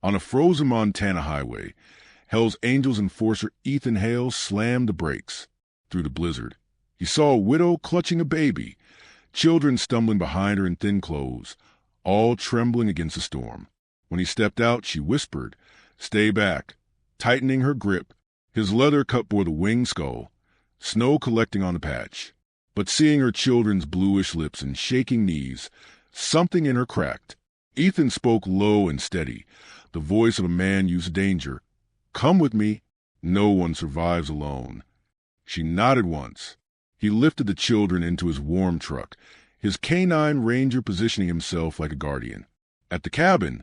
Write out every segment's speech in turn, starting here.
On a frozen Montana highway, Hell's Angels enforcer Ethan Hale slammed the brakes. Through the blizzard, he saw a widow clutching a baby, children stumbling behind her in thin clothes, all trembling against the storm. When he stepped out, she whispered, "Stay back," tightening her grip. His leather cup bore the winged skull, snow collecting on the patch. But seeing her children's bluish lips and shaking knees, something in her cracked. Ethan spoke low and steady, the voice of a man used to danger. "Come with me. No one survives alone." She nodded once. He lifted the children into his warm truck, his canine ranger positioning himself like a guardian. At the cabin,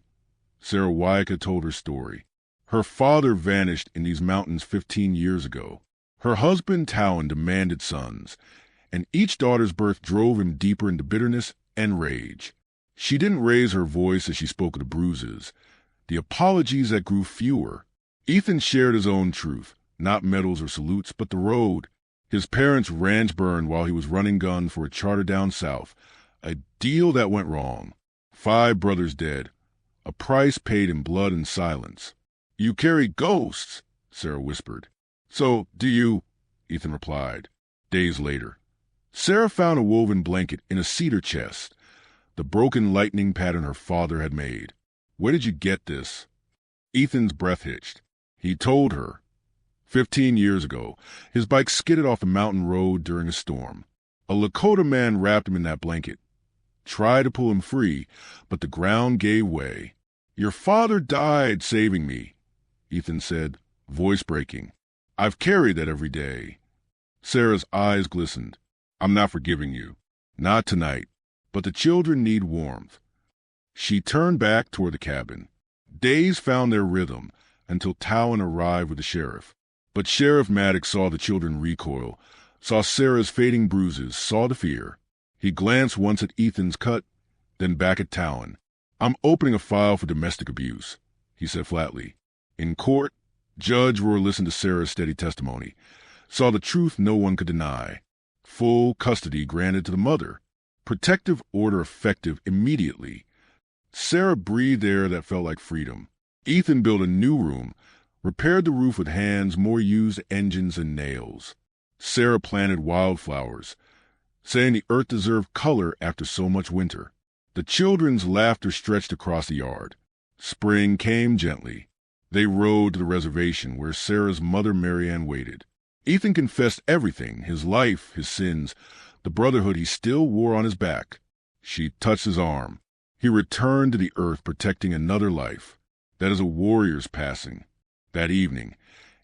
Sarah Wyaka told her story. Her father vanished in these mountains 15 years ago. Her husband, Talon, demanded sons, and each daughter's birth drove him deeper into bitterness and rage. She didn't raise her voice as she spoke of the bruises, the apologies that grew fewer. Ethan shared his own truth, not medals or salutes, but the road. His parents' ranch burned while he was running gun for a charter down south, a deal that went wrong. 5 brothers dead, a price paid in blood and silence. "You carry ghosts," Sarah whispered. "So do you," Ethan replied. Days later, Sarah found a woven blanket in a cedar chest, the broken lightning pattern her father had made. "Where did you get this?" Ethan's breath hitched. He told her. 15 years ago, his bike skidded off a mountain road during a storm. A Lakota man wrapped him in that blanket. Tried to pull him free, but the ground gave way. "Your father died saving me," Ethan said, voice breaking. "I've carried that every day." Sarah's eyes glistened. "I'm not forgiving you. Not tonight. But the children need warmth." She turned back toward the cabin. Days found their rhythm until Talon arrived with the sheriff. But Sheriff Maddox saw the children recoil, saw Sarah's fading bruises, saw the fear. He glanced once at Ethan's cut, then back at Talon. "I'm opening a file for domestic abuse," he said flatly. In court, Judge Rohr listened to Sarah's steady testimony, saw the truth no one could deny. Full custody granted to the mother. Protective order effective immediately. Sarah breathed air that felt like freedom. Ethan built a new room, repaired the roof with hands more used engines and nails. Sarah planted wildflowers, saying the earth deserved color after so much winter. The children's laughter stretched across the yard. Spring came gently. They rode to the reservation where Sarah's mother Marianne waited. Ethan confessed everything, his life, his sins, the brotherhood he still wore on his back. She touched his arm. He returned to the earth protecting another life. That is a warrior's passing. That evening,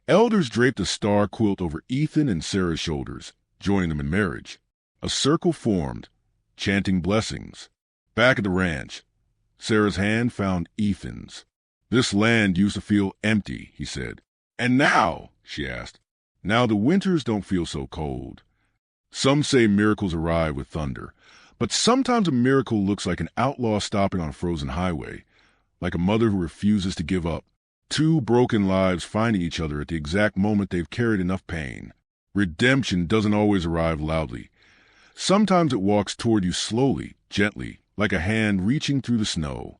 elders draped a star quilt over Ethan and Sarah's shoulders, joining them in marriage. A circle formed, chanting blessings. Back at the ranch, Sarah's hand found Ethan's. "This land used to feel empty," he said. "And now?" she asked. "Now the winters don't feel so cold." Some say miracles arrive with thunder, but sometimes a miracle looks like an outlaw stopping on a frozen highway, like a mother who refuses to give up. 2 broken lives finding each other at the exact moment they've carried enough pain. Redemption doesn't always arrive loudly. Sometimes it walks toward you slowly, gently, like a hand reaching through the snow.